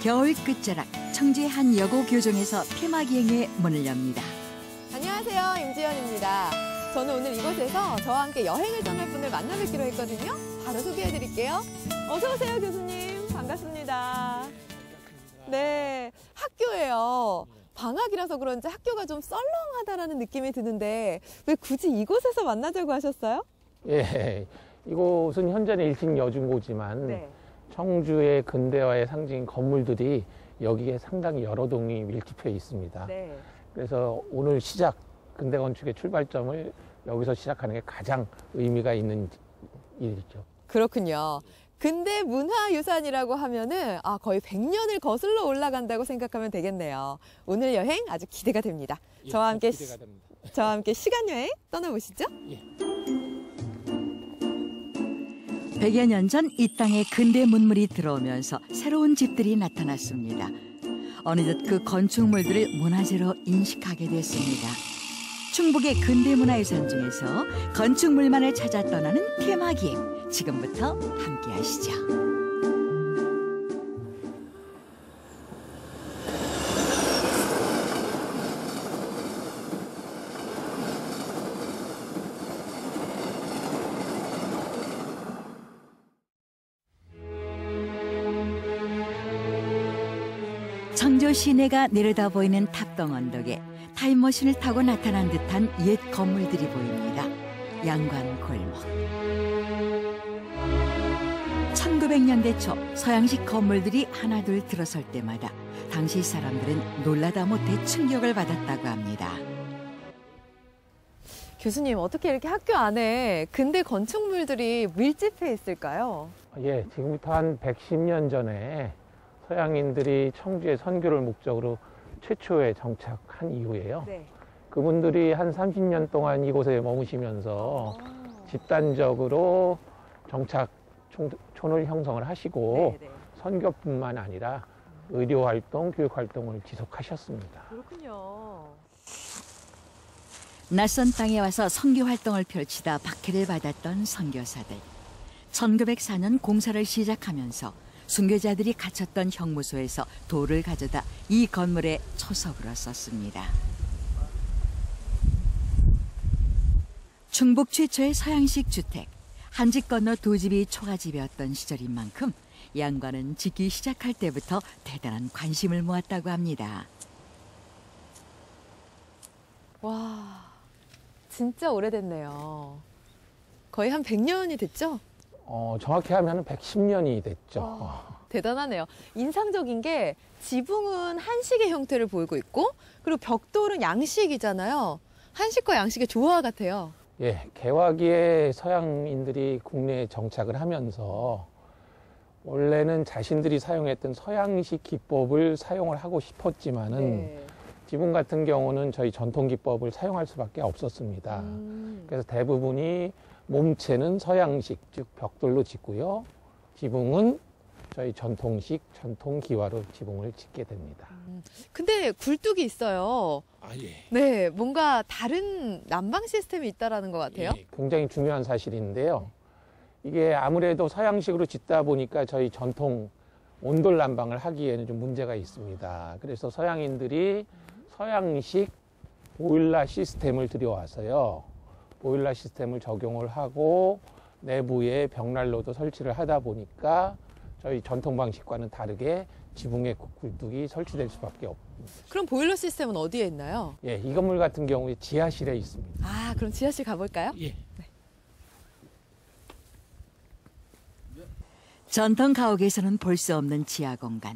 겨울 끝자락 청주의 한 여고 교정에서 폐막여행의 문을 엽니다. 안녕하세요, 임지연입니다. 저는 오늘 이곳에서 저와 함께 여행을 떠날 분을 만나뵙기로 했거든요. 바로 소개해드릴게요. 어서 오세요, 교수님. 반갑습니다. 네, 학교예요. 방학이라서 그런지 학교가 좀 썰렁하다라는 느낌이 드는데 왜 굳이 이곳에서 만나자고 하셨어요? 예, 이곳은 현재는 1층 여중고지만 네. 청주의 근대화의 상징인 건물들이 여기에 상당히 여러 동이 밀집해 있습니다. 네. 그래서 오늘 시작, 근대 건축의 출발점을 여기서 시작하는 게 가장 의미가 있는 일이죠. 그렇군요. 근대 문화유산이라고 하면은 거의 100년을 거슬러 올라간다고 생각하면 되겠네요. 오늘 여행 아주 기대가 됩니다. 예, 저와 함께 기대가 됩니다. 저와 함께 시간 여행 떠나보시죠. 예. 100여 년 전 이 땅에 근대 문물이 들어오면서 새로운 집들이 나타났습니다. 어느덧 그 건축물들을 문화재로 인식하게 됐습니다. 충북의 근대 문화유산 중에서 건축물만을 찾아 떠나는 폐막여행, 지금부터 함께 하시죠. 청주 시내가 내려다 보이는 탑동 언덕에 타임머신을 타고 나타난 듯한 옛 건물들이 보입니다. 양관 골목. 1900년대 초 서양식 건물들이 하나둘 들어설 때마다 당시 사람들은 놀라다 못해 충격을 받았다고 합니다. 교수님, 어떻게 이렇게 학교 안에 근대 건축물들이 밀집해 있을까요? 예, 지금부터 한 110년 전에 서양인들이 청주에 선교를 목적으로 최초에 정착한 이후에요. 네. 그분들이 한 30년 동안 이곳에 머무시면서 집단적으로 정착촌을 형성을 하시고 네, 네. 선교뿐만 아니라 의료활동, 교육활동을 지속하셨습니다. 그렇군요. 낯선 땅에 와서 선교 활동을 펼치다 박해를 받았던 선교사들. 1904년 공사를 시작하면서 순교자들이 갇혔던 형무소에서 돌을 가져다 이 건물에 초석으로 썼습니다. 충북 최초의 서양식 주택, 한 집 건너 두 집이 초가집이었던 시절인 만큼 양관은 짓기 시작할 때부터 대단한 관심을 모았다고 합니다. 와, 진짜 오래됐네요. 거의 한 100년이 됐죠? 정확히 하면 110년이 됐죠. 대단하네요. 인상적인 게 지붕은 한식의 형태를 보이고 있고 그리고 벽돌은 양식이잖아요. 한식과 양식의 조화 같아요. 예, 개화기에 서양인들이 국내에 정착을 하면서 원래는 자신들이 사용했던 서양식 기법을 사용을 하고 싶었지만은 네. 지붕 같은 경우는 저희 전통 기법을 사용할 수밖에 없었습니다. 그래서 대부분이 몸체는 서양식, 즉 벽돌로 짓고요. 지붕은 저희 전통식, 전통 기와로 지붕을 짓게 됩니다. 근데 굴뚝이 있어요. 예. 네, 뭔가 다른 난방 시스템이 있다라는 것 같아요. 예, 굉장히 중요한 사실인데요. 이게 아무래도 서양식으로 짓다 보니까 저희 전통 온돌 난방을 하기에는 좀 문제가 있습니다. 그래서 서양인들이 서양식 보일러 시스템을 들여와서요. 보일러 시스템을 적용을 하고 내부에 벽난로도 설치를 하다 보니까 저희 전통 방식과는 다르게 지붕에 굴뚝이 설치될 수밖에 없습니다. 그럼 보일러 시스템은 어디에 있나요? 예, 이 건물 같은 경우에 지하실에 있습니다. 그럼 지하실 가볼까요? 예. 전통 가옥에서는 볼 수 없는 지하 공간.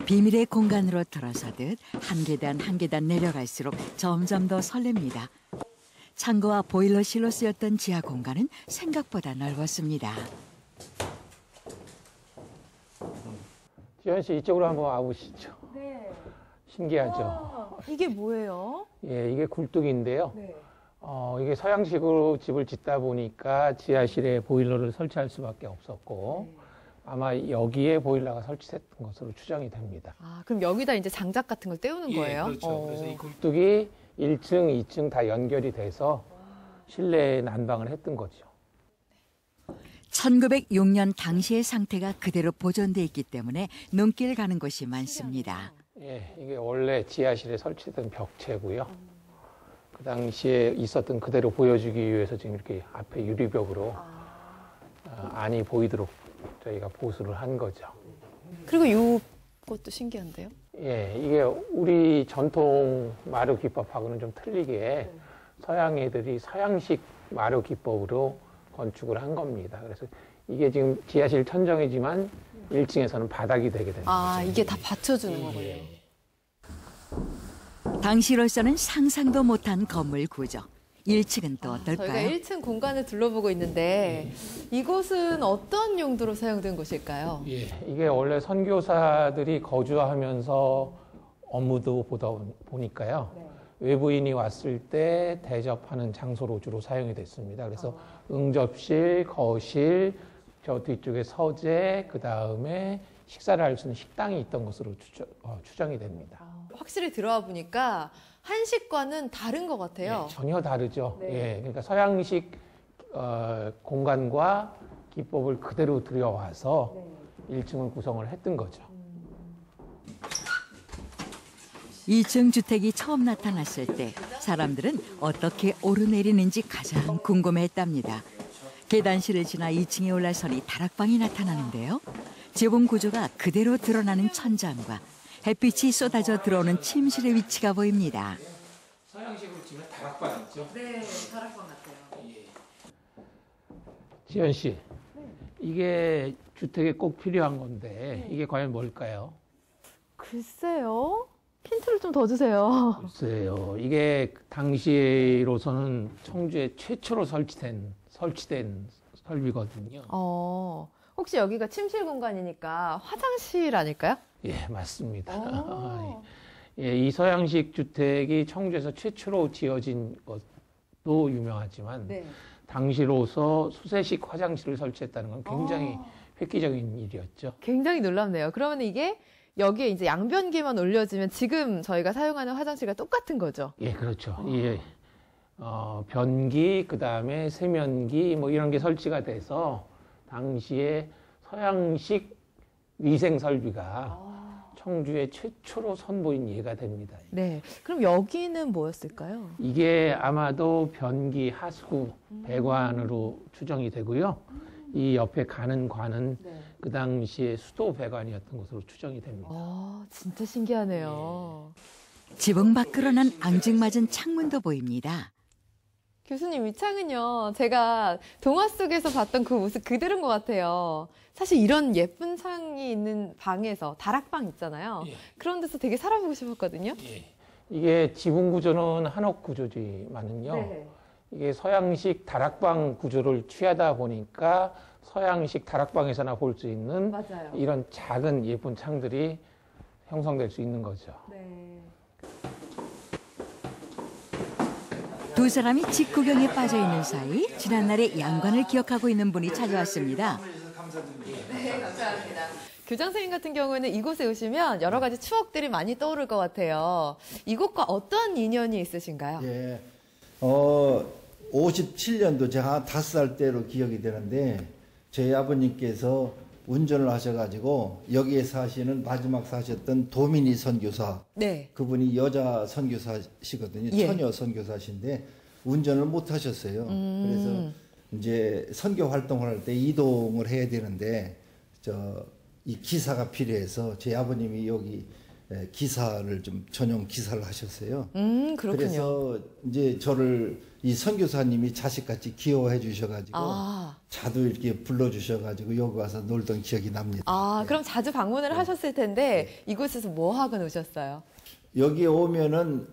비밀의 공간으로 들어서듯 한 계단 한 계단 내려갈수록 점점 더 설렙니다. 창고와 보일러실로 쓰였던 지하 공간은 생각보다 넓었습니다. 지현 씨 이쪽으로 한번 와보시죠. 네. 신기하죠? 이게 뭐예요? 예, 이게 굴뚝인데요. 네. 이게 서양식으로 집을 짓다 보니까 지하실에 보일러를 설치할 수밖에 없었고 아마 여기에 보일러가 설치됐던 것으로 추정이 됩니다. 그럼 여기다 이제 장작 같은 걸 때우는 거예요? 그렇죠. 그래서 이 굴뚝이 1층, 2층 다 연결이 돼서 실내에 난방을 했던 거죠. 1906년 당시의 상태가 그대로 보존돼 있기 때문에 눈길 가는 곳이 많습니다. 예, 이게 원래 지하실에 설치된 벽체고요. 그 당시에 있었던 그대로 보여주기 위해서 지금 이렇게 앞에 유리벽으로 안이 보이도록 저희가 보수를 한 거죠. 그리고 이것도 신기한데요? 예, 이게 우리 전통 마루 기법하고는 좀 틀리게 서양 애들이 서양식 마루 기법으로 건축을 한 겁니다. 그래서 이게 지금 지하실 천정이지만 1층에서는 바닥이 되게 됩니다. 아, 이게 다 받쳐주는 거군요. 당시로서는 상상도 못한 건물 구조. 1층은 또 저희가 어떨까요? 1층 공간을 둘러보고 있는데 이곳은 어떤 용도로 사용된 곳일까요? 예, 이게 원래 선교사들이 거주하면서 업무도 보다 보니까요. 외부인이 왔을 때 대접하는 장소로 주로 사용이 됐습니다. 그래서 응접실, 거실, 저 뒤쪽에 서재, 그 다음에 식사를 할 수 있는 식당이 있던 것으로 추정이 됩니다. 확실히 들어와 보니까 한식과는 다른 것 같아요. 예, 전혀 다르죠. 네. 예, 그러니까 서양식 공간과 기법을 그대로 들여와서 1층을 구성을 했던 거죠. 2층 주택이 처음 나타났을 때 사람들은 어떻게 오르내리는지 가장 궁금해했답니다. 계단실을 지나 2층에 올라서니 다락방이 나타나는데요. 지붕 구조가 그대로 드러나는 천장과 햇빛이 쏟아져 들어오는 침실의 위치가 보입니다. 서양식으로 치면 다락방 있죠? 네, 다락방 같아요. 지연 씨, 이게 주택에 꼭 필요한 건데 이게 과연 뭘까요? 글쎄요. 힌트를 좀 더 주세요. 글쎄요, 이게 당시로서는 청주에 최초로 설치된 설비거든요. 혹시 여기가 침실 공간이니까 화장실 아닐까요? 예, 맞습니다. 오. 예, 이 서양식 주택이 청주에서 최초로 지어진 것도 유명하지만 당시로서 수세식 화장실을 설치했다는 건 굉장히 획기적인 일이었죠. 굉장히 놀랍네요. 그러면 이게 여기에 이제 양변기만 올려지면 지금 저희가 사용하는 화장실과 똑같은 거죠? 예, 그렇죠. 예, 변기, 그 다음에 세면기, 뭐 이런 게 설치가 돼서 당시에 서양식 위생 설비가 청주에 최초로 선보인 예가 됩니다. 네. 그럼 여기는 뭐였을까요? 이게 아마도 변기 하수 배관으로 추정이 되고요. 이 옆에 가는 관은 그 당시에 수도 배관이었던 것으로 추정이 됩니다. 진짜 신기하네요. 지붕 밖으로 난 앙증맞은 창문도 보입니다. 교수님, 이 창은요, 제가 동화 속에서 봤던 그 모습 그대로인 것 같아요. 사실 이런 예쁜 창이 있는 방에서 다락방 있잖아요. 그런 데서 되게 살아보고 싶었거든요. 이게 지붕 구조는 한옥 구조지만은요. 이게 서양식 다락방 구조를 취하다 보니까 서양식 다락방에서나 볼 수 있는 맞아요. 이런 작은 예쁜 창들이 형성될 수 있는 거죠. 두 사람이 집 구경에 빠져 있는 사이 지난날의 양관을 기억하고 있는 분이 찾아왔습니다. 네, 감사합니다. 교장 선생님 같은 경우에는 이곳에 오시면 여러 가지 추억들이 많이 떠오를 것 같아요. 이곳과 어떤 인연이 있으신가요? 예. 57년도 제가 5살 때로 기억이 되는데 저희 아버님께서 운전을 하셔가지고 여기에 사시는 마지막 사셨던 도민이 선교사 네. 그분이 여자 선교사시거든요. 예. 처녀 선교사신데 운전을 못 하셨어요. 그래서 이제 선교 활동을 할 때 이동을 해야 되는데 이 기사가 필요해서 제 아버님이 여기 기사를 좀 전용 기사를 하셨어요. 그렇군요. 그래서 이제 저를 이 선교사님이 자식같이 귀여워해 주셔가지고 자도 이렇게 불러주셔가지고 여기 와서 놀던 기억이 납니다. 그럼 자주 방문을 하셨을 텐데 이곳에서 뭐 하고 노셨어요? 여기 오면은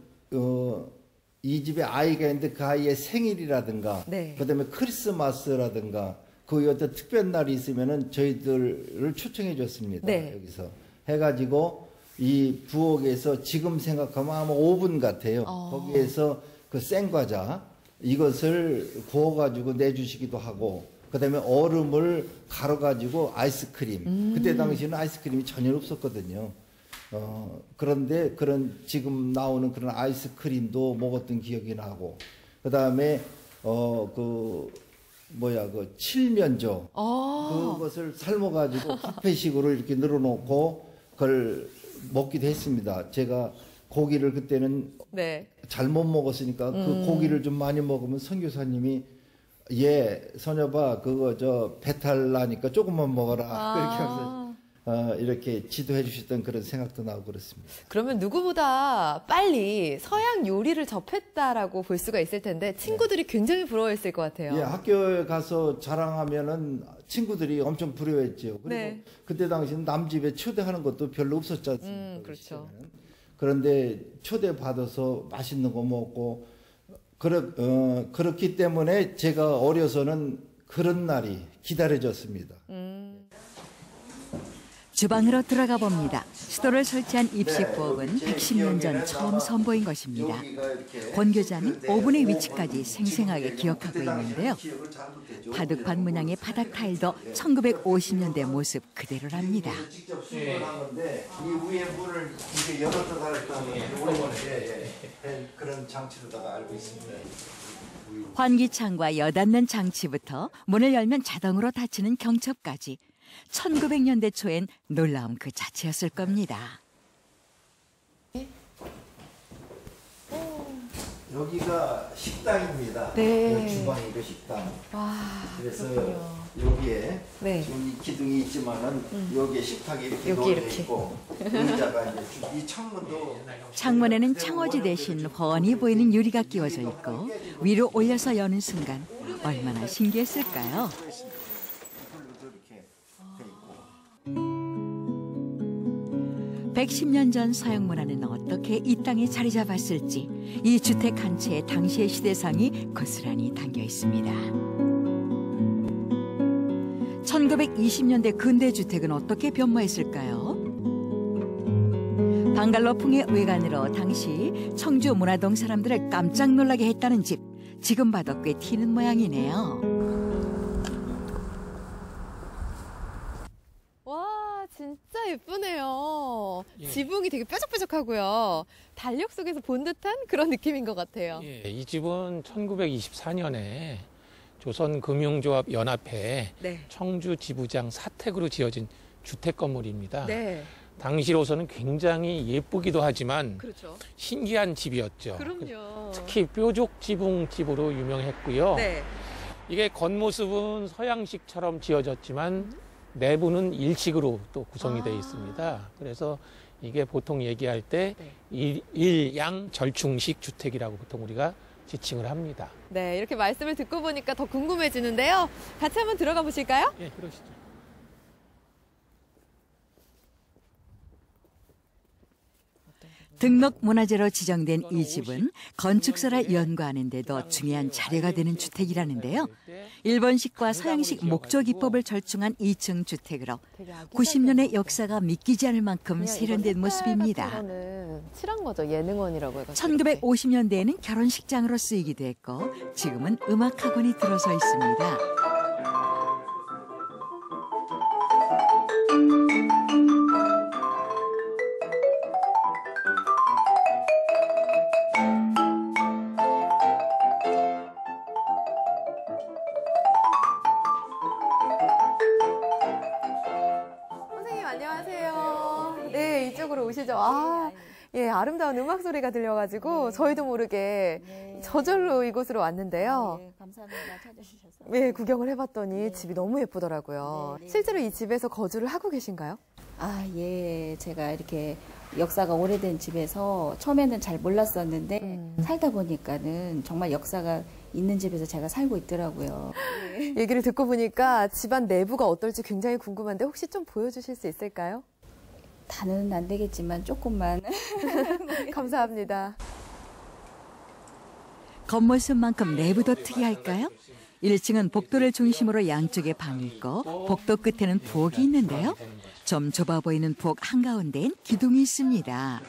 이 집에 아이가 있는데 그 아이의 생일이라든가 그다음에 크리스마스라든가 그 어떤 특별한 날이 있으면은 저희들을 초청해 줬습니다. 여기서 해가지고 이 부엌에서 지금 생각하면 아마 오븐 같아요. 거기에서 그 생과자 이것을 구워가지고 내주시기도 하고 그다음에 얼음을 갈아가지고 아이스크림 그때 당시에는 아이스크림이 전혀 없었거든요. 그런데 그런 지금 나오는 그런 아이스크림도 먹었던 기억이 나고 그다음에 그 칠면조 그것을 삶아가지고 뷔페식으로 이렇게 늘어놓고 그걸 먹기도 했습니다. 제가 고기를 그때는 네. 잘못 먹었으니까 그 고기를 좀 많이 먹으면 선교사님이 선여봐 그거 배탈 나니까 조금만 먹어라 그렇게 하면서 이렇게 지도해 주셨던 그런 생각도 나고 그렇습니다. 그러면 누구보다 빨리 서양 요리를 접했다라고 볼 수가 있을 텐데 친구들이 굉장히 부러워했을 것 같아요. 예, 학교에 가서 자랑하면은 친구들이 엄청 부러워했죠. 그리고 네. 그때 당시는 남 집에 초대하는 것도 별로 없었지 않습니까? 그렇죠. 그런데 초대받아서 맛있는 거 먹고 그렇기 때문에 제가 어려서는 그런 날이 기다려졌습니다. 주방으로 들어가 봅니다. 수도를 설치한 입식부엌은 110년 전 처음 선보인 것입니다. 권 교자는 오븐의 위치까지 생생하게 기억하고 있는데요. 바둑판 문양의 바닥 타일도 1950년대 모습 그대로랍니다. 직접 수거한 건데 이 위에 문을 이게 열어서 달았다는 그런 장치로다가 알고 있습니다. 환기창과 여닫는 장치부터 문을 열면 자동으로 닫히는 경첩까지 1900년대 초엔 놀라움 그 자체였을 겁니다. 여기가 식당입니다. 네. 주방이고 식당. 와, 그래서 그렇군요. 여기에 네. 지금 이 기둥이 있지만은 여기에 식탁이 이렇게 여기 놓여 이렇게. 있고 의자가 이제 이 창문도 창문에는 창호지 대신 훤히 보이는 유리가 끼워져 있고 위로 올려서 여는 순간 얼마나 신기했을까요? 110년 전 서양 문화는 어떻게 이 땅에 자리 잡았을지 이 주택 한 채에 당시의 시대상이 고스란히 담겨 있습니다. 1920년대 근대 주택은 어떻게 변모했을까요? 방갈로풍의 외관으로 당시 청주 문화동 사람들을 깜짝 놀라게 했다는 집, 지금 봐도 꽤 튀는 모양이네요. 진짜 예쁘네요. 예. 지붕이 되게 뾰족뾰족하고요. 달력 속에서 본 듯한 그런 느낌인 것 같아요. 예, 이 집은 1924년에 조선금융조합 연합회 네. 청주 지부장 사택으로 지어진 주택 건물입니다. 네. 당시로서는 굉장히 예쁘기도 하지만 그렇죠. 신기한 집이었죠. 그럼요. 특히 뾰족 지붕 집으로 유명했고요. 네. 이게 겉모습은 서양식처럼 지어졌지만 내부는 일식으로 또 구성이 되어 있습니다. 그래서 이게 보통 얘기할 때 일양 절충식 주택이라고 보통 우리가 지칭을 합니다. 네, 이렇게 말씀을 듣고 보니까 더 궁금해지는데요. 같이 한번 들어가 보실까요? 예, 그러시죠. 등록문화재로 지정된 이 집은 건축사를 연구하는 데도 중요한 자료가 되는 주택이라는데요. 일본식과 서양식 목조 기법을 절충한 2층 주택으로 90년의 역사가 믿기지 않을 만큼 세련된 모습입니다. 칠한 거죠. 예능원이라고 해가지고. 1950년대에는 결혼식장으로 쓰이기도 했고 지금은 음악학원이 들어서 있습니다. 선생님 안녕하세요. 네, 이쪽으로 오시죠. 아, 예, 아름다운 음악 소리가 들려가지고 저희도 모르게 저절로 이곳으로 왔는데요. 네, 감사합니다. 찾아주셔서. 네, 구경을 해봤더니 집이 너무 예쁘더라고요. 네, 네. 실제로 이 집에서 거주를 하고 계신가요? 아, 예. 제가 이렇게 역사가 오래된 집에서 처음에는 잘 몰랐었는데 살다 보니까는 정말 역사가 있는 집에서 제가 살고 있더라고요. 얘기를 듣고 보니까 집안 내부가 어떨지 굉장히 궁금한데 혹시 좀 보여주실 수 있을까요? 다는 안 되겠지만 조금만. 감사합니다. 겉모습만큼 내부도 특이할까요? 1층은 복도를 중심으로 양쪽에 방이 있고 복도 끝에는 부엌이 있는데요. 좀 좁아 보이는 부엌 한가운데엔 기둥이 있습니다.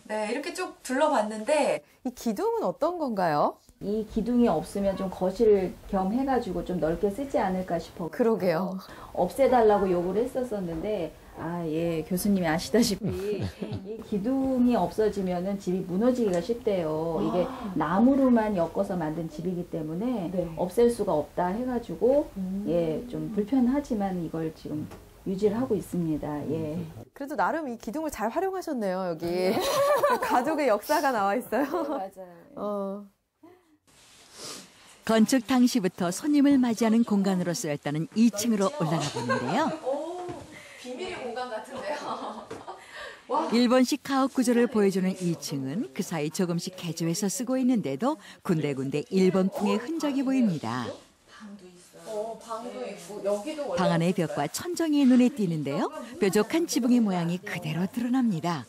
네, 이렇게 쭉 둘러봤는데 이 기둥은 어떤 건가요? 이 기둥이 없으면 좀 거실 겸 해가지고 좀 넓게 쓰지 않을까 싶어. 그러게요. 없애달라고 요구를 했었었는데 예, 교수님이 아시다시피 이 기둥이 없어지면은 집이 무너지기가 쉽대요. 이게 나무로만 엮어서 만든 집이기 때문에 네. 없앨 수가 없다 해가지고 예, 좀 불편하지만 이걸 지금 유지를 하고 있습니다. 예. 그래도 나름 이 기둥을 잘 활용하셨네요, 여기. 가족의 역사가 나와 있어요. 맞아요. 건축 당시부터 손님을 맞이하는 공간으로 쓰였다는 2층으로 올라가 보는데요. 비밀의 공간 같은데요. 일본식 가옥 구조를 보여주는 2층은 그 사이 조금씩 개조해서 쓰고 있는데도 군데군데 일본풍의 흔적이 보입니다. 방도 있고 여기도 방 안의 벽과 천정이 눈에 띄는데요. 뾰족한 지붕의 모양이 그대로 드러납니다.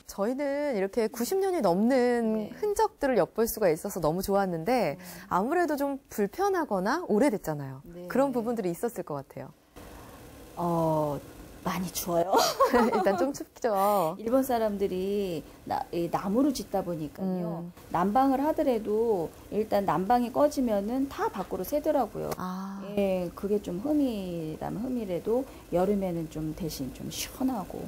저희는 이렇게 90년이 넘는 흔적들을 엿볼 수가 있어서 너무 좋았는데 아무래도 좀 불편하거나 오래됐잖아요. 네. 그런 부분들이 있었을 것 같아요. 많이 추워요. 일단 좀 춥죠. 일본 사람들이 이 나무로 짓다 보니까요. 난방을 하더라도 일단 난방이 꺼지면은 다 밖으로 새더라고요. 예, 그게 좀 흠이라도 여름에는 좀 대신 좀 시원하고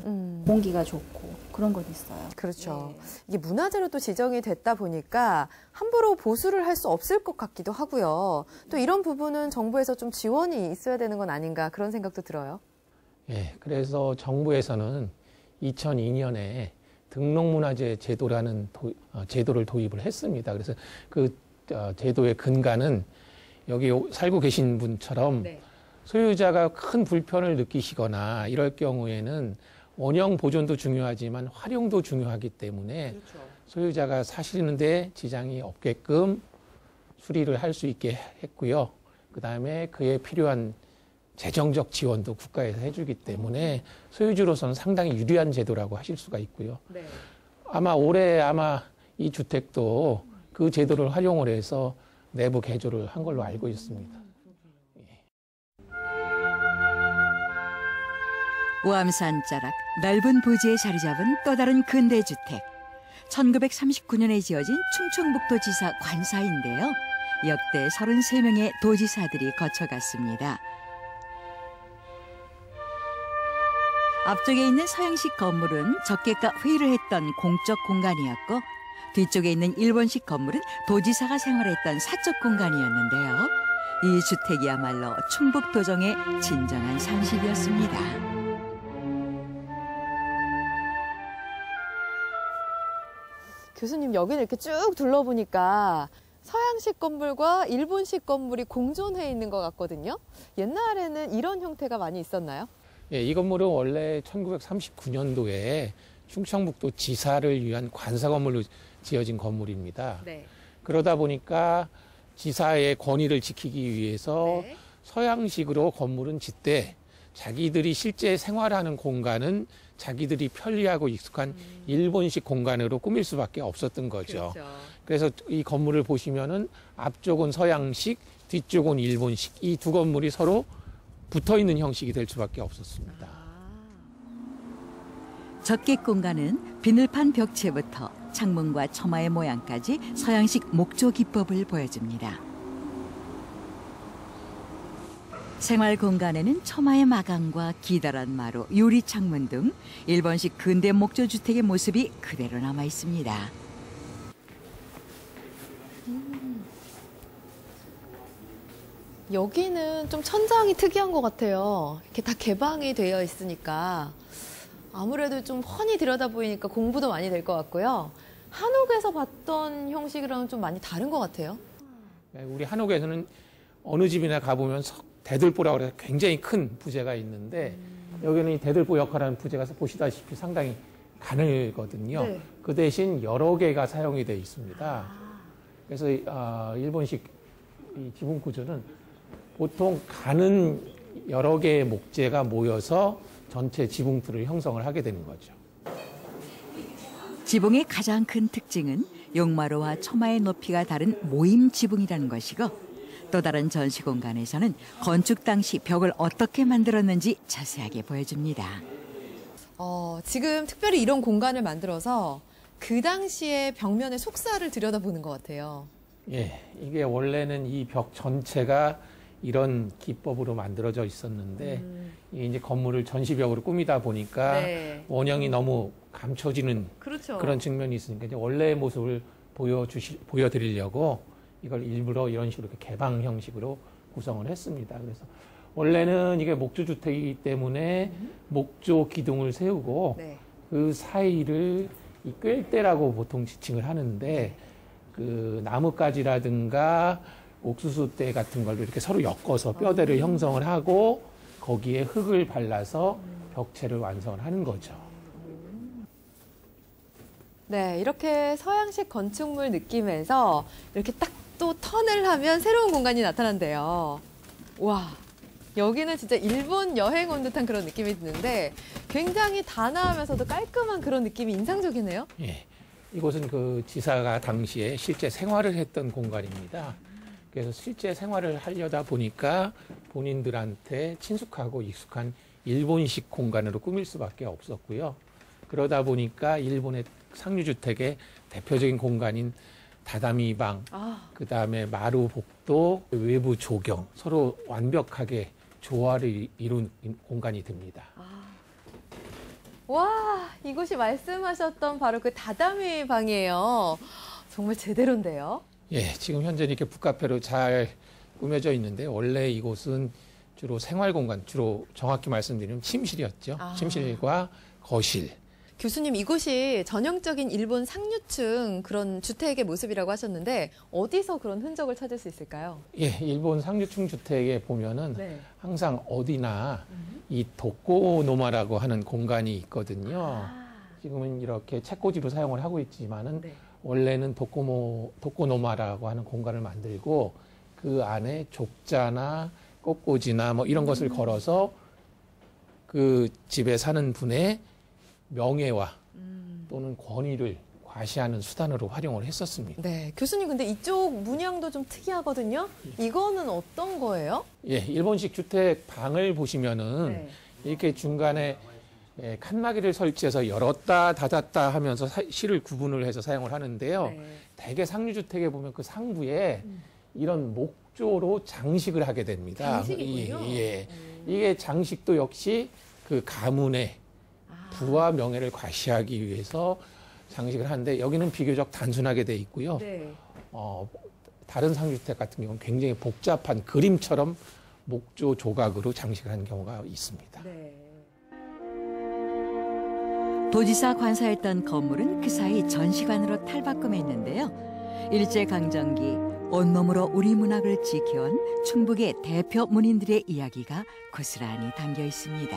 공기가 좋고 그런 건 있어요. 그렇죠. 예. 이게 문화재로 또 지정이 됐다 보니까 함부로 보수를 할 수 없을 것 같기도 하고요. 또 이런 부분은 정부에서 좀 지원이 있어야 되는 건 아닌가 그런 생각도 들어요. 예, 그래서 정부에서는 2002년에 등록문화재 제도라는 제도를 도입을 했습니다. 그래서 그 제도의 근간은 여기 살고 계신 분처럼 소유자가 큰 불편을 느끼시거나 이럴 경우에는 원형 보존도 중요하지만 활용도 중요하기 때문에 소유자가 사시는데 지장이 없게끔 수리를 할 수 있게 했고요. 그다음에 그에 필요한 재정적 지원도 국가에서 해주기 때문에 소유주로서는 상당히 유리한 제도라고 하실 수가 있고요. 올해 이 주택도 그 제도를 활용을 해서 내부 개조를 한 걸로 알고 있습니다. 우암산 자락, 넓은 부지에 자리 잡은 또 다른 근대주택. 1939년에 지어진 충청북도지사 관사인데요. 역대 33명의 도지사들이 거쳐갔습니다. 앞쪽에 있는 서양식 건물은 적객과 회의를 했던 공적 공간이었고 뒤쪽에 있는 일본식 건물은 도지사가 생활했던 사적 공간이었는데요. 이 주택이야말로 충북도정의 진정한 상식이었습니다. 교수님 여기를 이렇게 쭉 둘러보니까 서양식 건물과 일본식 건물이 공존해 있는 것 같거든요. 옛날에는 이런 형태가 많이 있었나요? 예, 이 건물은 원래 1939년도에 충청북도 지사를 위한 관사 건물로 지어진 건물입니다. 그러다 보니까 지사의 권위를 지키기 위해서 서양식으로 건물은 짓되 자기들이 실제 생활하는 공간은 자기들이 편리하고 익숙한 일본식 공간으로 꾸밀 수밖에 없었던 거죠. 그래서 이 건물을 보시면은 앞쪽은 서양식, 뒤쪽은 일본식, 이 두 건물이 서로 붙어 있는 형식이 될 수밖에 없었습니다. 적객 공간은 비늘판 벽체부터 창문과 처마의 모양까지 서양식 목조 기법을 보여줍니다. 생활 공간에는 처마의 마감과 기다란 마루, 유리 창문 등 일본식 근대 목조 주택의 모습이 그대로 남아 있습니다. 여기는 좀 천장이 특이한 것 같아요. 이렇게 다 개방이 되어 있으니까 아무래도 좀 훤히 들여다보이니까 공부도 많이 될 것 같고요. 한옥에서 봤던 형식이랑은 좀 많이 다른 것 같아요. 우리 한옥에서는 어느 집이나 가보면 대들보라고 해서 굉장히 큰 부재가 있는데 여기는 이 대들보 역할하는 부재가 보시다시피 상당히 가늘거든요. 그 대신 여러 개가 사용이 되어 있습니다. 그래서 일본식 이 지붕 구조는 보통 가는 여러 개의 목재가 모여서 전체 지붕틀을 형성을 하게 되는 거죠. 지붕의 가장 큰 특징은 용마루와 처마의 높이가 다른 모임 지붕이라는 것이고 또 다른 전시 공간에서는 건축 당시 벽을 어떻게 만들었는지 자세하게 보여줍니다. 지금 특별히 이런 공간을 만들어서 그 당시의 벽면의 속사를 들여다보는 것 같아요. 예, 이게 원래는 이 벽 전체가 이런 기법으로 만들어져 있었는데 이게 이제 건물을 전시벽으로 꾸미다 보니까 네. 원형이 너무 감춰지는 그렇죠. 그런 측면이 있으니까 이제 원래의 모습을 보여드리려고 이걸 일부러 이런 식으로 이렇게 개방 형식으로 구성을 했습니다. 그래서 원래는 이게 목조주택이기 때문에 목조 기둥을 세우고 네. 그 사이를 이 꿰대라고 보통 지칭을 하는데 그 나뭇가지라든가 옥수수대 같은 걸로 이렇게 서로 엮어서 뼈대를 형성을 하고 거기에 흙을 발라서 벽체를 완성을 하는 거죠. 네, 이렇게 서양식 건축물 느끼면서 이렇게 딱 또 턴을 하면 새로운 공간이 나타난대요. 와, 여기는 진짜 일본 여행 온 듯한 그런 느낌이 드는데 굉장히 단아하면서도 깔끔한 그런 느낌이 인상적이네요. 예, 이곳은 그 지사가 당시에 실제 생활을 했던 공간입니다. 그래서 실제 생활을 하려다 보니까 본인들한테 친숙하고 익숙한 일본식 공간으로 꾸밀 수밖에 없었고요. 그러다 보니까 일본의 상류주택의 대표적인 공간인 다다미방, 그다음에 마루 복도, 외부 조경, 서로 완벽하게 조화를 이룬 공간이 됩니다. 와, 이곳이 말씀하셨던 바로 그 다다미 방이에요. 정말 제대로인데요. 예, 지금 현재 이렇게 북카페로 잘 꾸며져 있는데 원래 이곳은 주로 생활 공간, 주로 정확히 말씀드리면 침실이었죠. 침실과 거실. 교수님, 이곳이 전형적인 일본 상류층 그런 주택의 모습이라고 하셨는데 어디서 그런 흔적을 찾을 수 있을까요? 예, 일본 상류층 주택에 보면은 네. 항상 어디나 이 도코노마라고 하는 공간이 있거든요. 지금은 이렇게 책꽂이로 사용을 하고 있지만은 네. 원래는 도코노마라고 하는 공간을 만들고 그 안에 족자나 꽃꽂이나 뭐 이런 것을 걸어서 그 집에 사는 분의 명예와 또는 권위를 과시하는 수단으로 활용을 했었습니다. 네, 교수님, 근데 이쪽 문양도 좀 특이하거든요. 이거는 어떤 거예요? 예, 일본식 주택 방을 보시면은 네. 이렇게 중간에 칸막이를 설치해서 열었다 닫았다 하면서 실을 구분을 해서 사용을 하는데요. 네. 대개 상류주택에 보면 그 상부에 이런 목조로 장식을 하게 됩니다. 장식이군요. 예. 이게 장식도 역시 그 가문의 부와 명예를 과시하기 위해서 장식을 하는데 여기는 비교적 단순하게 돼 있고요. 네. 다른 상주택 같은 경우는 굉장히 복잡한 그림처럼 목조 조각으로 장식을 하는 경우가 있습니다. 네. 도지사 관사였던 건물은 그 사이 전시관으로 탈바꿈했는데요. 일제강점기 온몸으로 우리 문학을 지켜온 충북의 대표 문인들의 이야기가 고스란히 담겨 있습니다.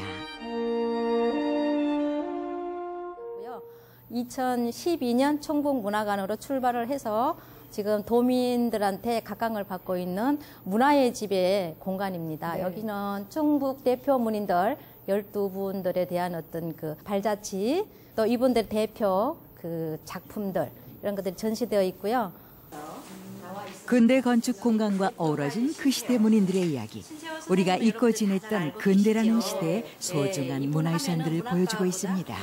2012년 충북문화관으로 출발을 해서 지금 도민들한테 각광을 받고 있는 문화의 집의 공간입니다. 네. 여기는 충북 대표 문인들 12분들에 대한 어떤 그 발자취, 또 이분들 대표 그 작품들 이런 것들이 전시되어 있고요. 근대 건축 공간과 어우러진 그 시대 문인들의 이야기. 우리가 잊고 지냈던 근대라는 시대의 소중한 문화유산들을 보여주고 있습니다.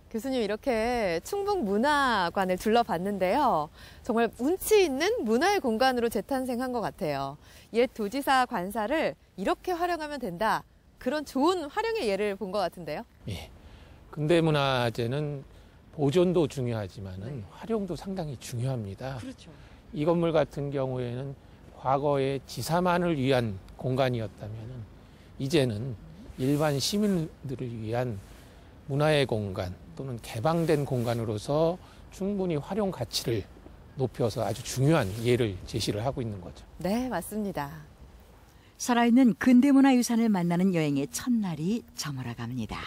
교수님, 이렇게 충북문화관을 둘러봤는데요. 정말 운치 있는 문화의 공간으로 재탄생한 것 같아요. 옛 도지사 관사를 이렇게 활용하면 된다. 그런 좋은 활용의 예를 본 것 같은데요. 예. 근대문화재는 보존도 중요하지만은 활용도 상당히 중요합니다. 그렇죠. 이 건물 같은 경우에는 과거에 지사만을 위한 공간이었다면은 이제는 일반 시민들을 위한 문화의 공간 또는 개방된 공간으로서 충분히 활용 가치를 높여서 아주 중요한 예를 제시를 하고 있는 거죠. 네, 맞습니다. 살아있는 근대문화유산을 만나는 여행의 첫날이 저물어갑니다.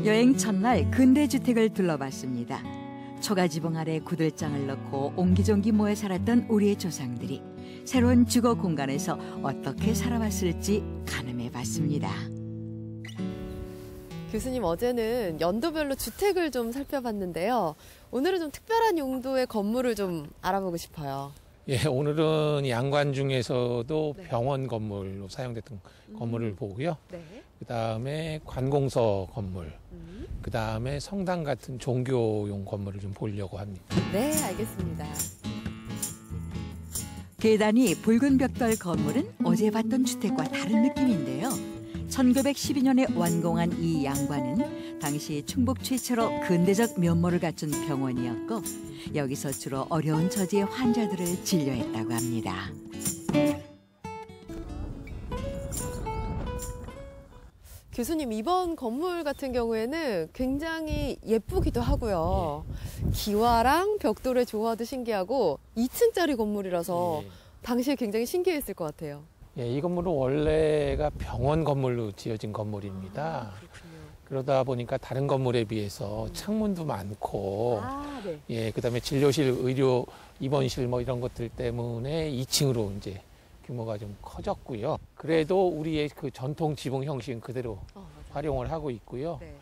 여행 첫날 근대주택을 둘러봤습니다. 초가지붕 아래 구들장을 넣고 옹기종기 모여 살았던 우리의 조상들이 새로운 주거 공간에서 어떻게 살아왔을지 가늠해봤습니다. 교수님, 어제는 연도별로 주택을 좀 살펴봤는데요. 오늘은 좀 특별한 용도의 건물을 좀 알아보고 싶어요. 예, 오늘은 양관 중에서도 네. 병원 건물로 사용됐던 건물을 보고요. 네. 그다음에 관공서 건물, 그 다음에 성당 같은 종교용 건물을 좀 보려고 합니다. 네, 알겠습니다. 계단이 붉은 벽돌 건물은 어제 봤던 주택과 다른 느낌인데요. 1912년에 완공한 이 양관은 당시 충북 최초로 근대적 면모를 갖춘 병원이었고 여기서 주로 어려운 처지의 환자들을 진료했다고 합니다. 교수님, 이번 건물 같은 경우에는 굉장히 예쁘기도 하고요. 기와랑 벽돌의 조화도 신기하고 2층짜리 건물이라서 당시에 굉장히 신기했을 것 같아요. 예, 이 건물은 원래가 병원 건물로 지어진 건물입니다. 그러다 보니까 다른 건물에 비해서 창문도 많고, 네. 예, 그다음에 진료실, 의료 입원실 뭐 이런 것들 때문에 2층으로 이제 규모가 좀 커졌고요. 그래도 우리의 그 전통 지붕 형식은 그대로 활용을 하고 있고요. 네.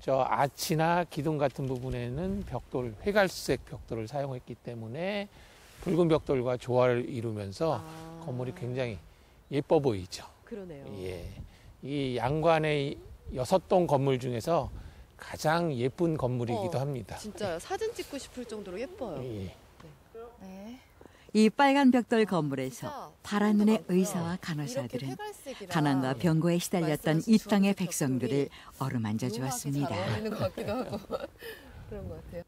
저 아치나 기둥 같은 부분에는 벽돌, 회갈색 벽돌을 사용했기 때문에 붉은 벽돌과 조화를 이루면서 건물이 굉장히 예뻐 보이죠. 그러네요. 예, 이 양관의 6동 건물 중에서 가장 예쁜 건물이기도 합니다. 진짜요. 사진 찍고 싶을 정도로 예뻐요. 예. 네. 이 빨간 벽돌 건물에서 진짜 파란 눈의 같아요. 의사와 이렇게 간호사들은 회갈색이랑 가난과 병고에 시달렸던 말씀하신 이 땅의 주황색 백성들을 벽돌이 어루만져 묘하게 주었습니다. 잘 어울리는 것 같기도 하고 그런 것 같아요.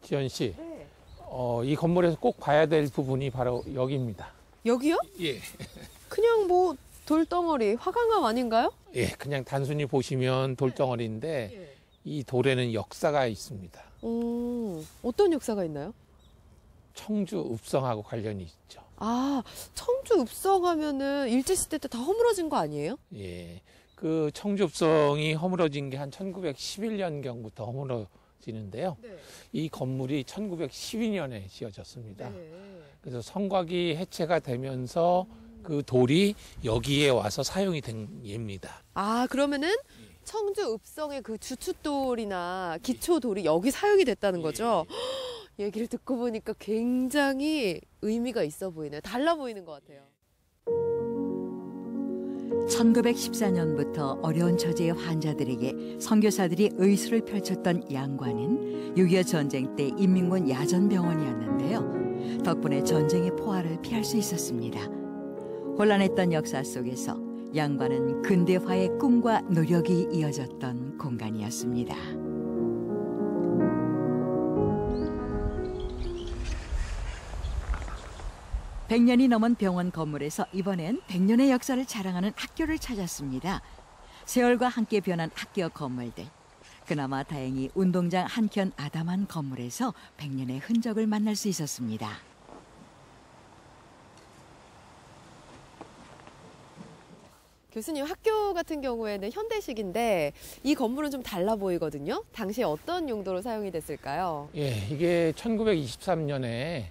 지연 씨, 네. 이 건물에서 꼭 봐야 될 부분이 바로 여기입니다. 여기요? 예. 그냥 뭐 돌덩어리, 화강암 아닌가요? 예, 그냥 단순히 보시면 돌덩어리인데 이 돌에는 역사가 있습니다. 어떤 역사가 있나요? 청주 읍성하고 관련이 있죠. 아, 청주 읍성하면은 일제시대 때 다 허물어진 거 아니에요? 예, 그 청주 읍성이 허물어진 게 한 1911년경부터 허물어지는데요. 네. 이 건물이 1912년에 지어졌습니다. 네. 그래서 성곽이 해체가 되면서 그 돌이 여기에 와서 사용이 된 예입니다. 아, 그러면은 청주 읍성의 그 주춧돌이나 기초돌이 여기 사용이 됐다는 거죠? 얘기를 듣고 보니까 굉장히 의미가 있어 보이네요. 달라 보이는 것 같아요. 1914년부터 어려운 처지의 환자들에게 선교사들이 의술을 펼쳤던 양관은 6.25 전쟁 때 인민군 야전병원이었는데요. 덕분에 전쟁의 포화를 피할 수 있었습니다. 혼란했던 역사 속에서 양관은 근대화의 꿈과 노력이 이어졌던 공간이었습니다. 100년이 넘은 병원 건물에서 이번엔 100년의 역사를 자랑하는 학교를 찾았습니다. 세월과 함께 변한 학교 건물들. 그나마 다행히 운동장 한켠 아담한 건물에서 100년의 흔적을 만날 수 있었습니다. 교수님, 학교 같은 경우에는 현대식인데 이 건물은 좀 달라 보이거든요. 당시에 어떤 용도로 사용이 됐을까요? 예, 이게 1923년에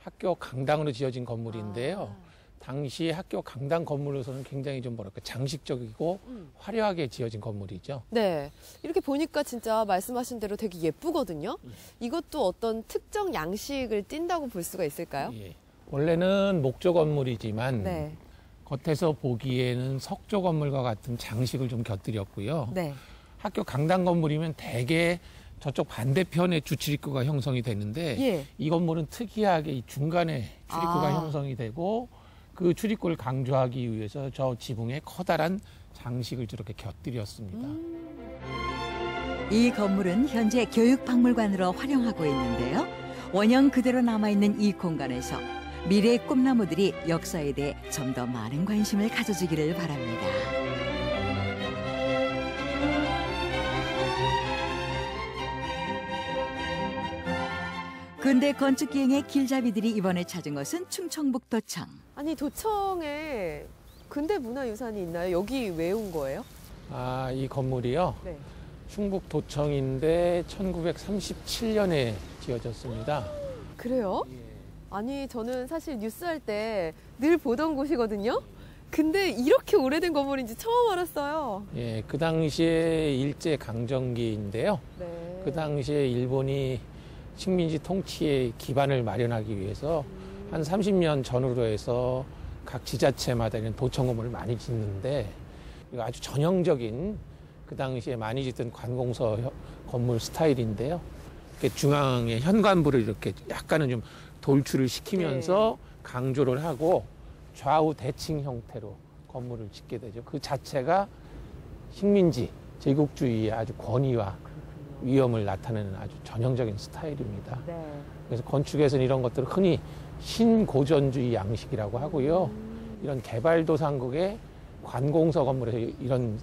학교 강당으로 지어진 건물인데요. 당시 학교 강당 건물로서는 굉장히 좀 뭐랄까 장식적이고 화려하게 지어진 건물이죠. 네, 이렇게 보니까 진짜 말씀하신 대로 되게 예쁘거든요. 이것도 어떤 특정 양식을 띈다고 볼 수가 있을까요? 예, 원래는 목조 건물이지만 네. 겉에서 보기에는 석조 건물과 같은 장식을 좀 곁들였고요. 네. 학교 강당 건물이면 대개 저쪽 반대편에 주출입구가 형성이 되는데 예. 이 건물은 특이하게 이 중간에 출입구가 형성이 되고 그 출입구를 강조하기 위해서 저 지붕에 커다란 장식을 저렇게 곁들였습니다. 이 건물은 현재 교육박물관으로 활용하고 있는데요. 원형 그대로 남아있는 이 공간에서 미래의 꿈나무들이 역사에 대해 좀 더 많은 관심을 가져주기를 바랍니다. 근대 건축기행의 길잡이들이 이번에 찾은 것은 충청북도청. 아니, 도청에 근대 문화유산이 있나요? 여기 왜 온 거예요? 아, 이 건물이요? 네. 충북 도청인데 1937년에 지어졌습니다. 그래요? 아니, 저는 사실 뉴스 할 때 늘 보던 곳이거든요. 근데 이렇게 오래된 건물인지 처음 알았어요. 예, 그 당시에 일제 강점기인데요. 네. 그 당시에 일본이 식민지 통치의 기반을 마련하기 위해서 한 30년 전으로 해서 각 지자체마다 이런 도청 건물을 많이 짓는데 아주 전형적인 그 당시에 많이 짓던 관공서 건물 스타일인데요. 이렇게 중앙에 현관부를 이렇게 약간은 좀 돌출을 시키면서 강조를 하고 좌우 대칭 형태로 건물을 짓게 되죠. 그 자체가 식민지, 제국주의의 아주 권위와 위험을 나타내는 아주 전형적인 스타일입니다. 그래서 건축에서는 이런 것들을 흔히 신고전주의 양식이라고 하고요. 이런 개발도상국의 관공서 건물에서 이런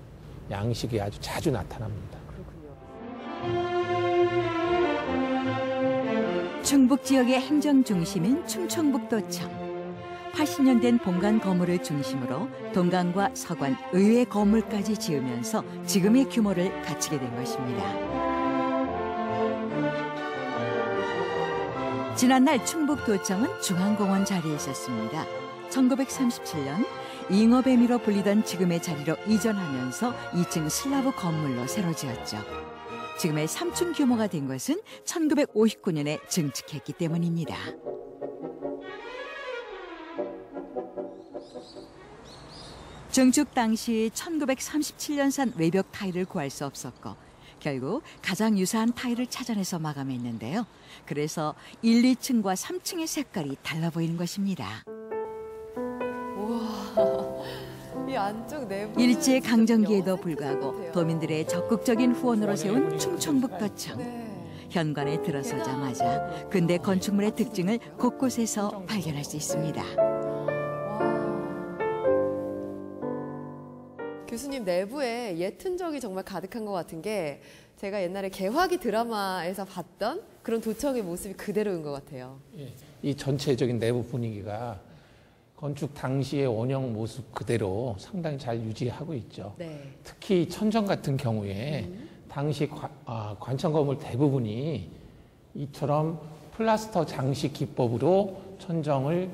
양식이 아주 자주 나타납니다. 충북 지역의 행정 중심인 충청북도청. 80년 된 본관 건물을 중심으로 동관과 서관, 의회 건물까지 지으면서 지금의 규모를 갖추게 된 것입니다. 지난날 충북도청은 중앙공원 자리에 있었습니다. 1937년 잉어배미로 불리던 지금의 자리로 이전하면서 2층 슬라브 건물로 새로 지었죠. 지금의 3층 규모가 된 것은 1959년에 증축했기 때문입니다. 증축 당시 1937년산 외벽 타일을 구할 수 없었고 결국 가장 유사한 타일을 찾아내서 마감했는데요. 그래서 1, 2층과 3층의 색깔이 달라 보이는 것입니다. 우와, 이 안쪽 내부 일제 강점기에도 불구하고 도민들의 적극적인 후원으로 세운 충청북도청. 현관에 들어서자마자 근대 건축물의 특징을 곳곳에서 발견할 수 있습니다. 교수님 내부에 옛 흔적이 정말 가득한 것 같은 게 제가 옛날에 개화기 드라마에서 봤던 그런 도청의 모습이 그대로인 것 같아요. 이 전체적인 내부 분위기가 건축 당시의 원형 모습 그대로 상당히 잘 유지하고 있죠. 특히 천정 같은 경우에 당시 관청 건물 대부분이 이처럼 플라스터 장식 기법으로 천정을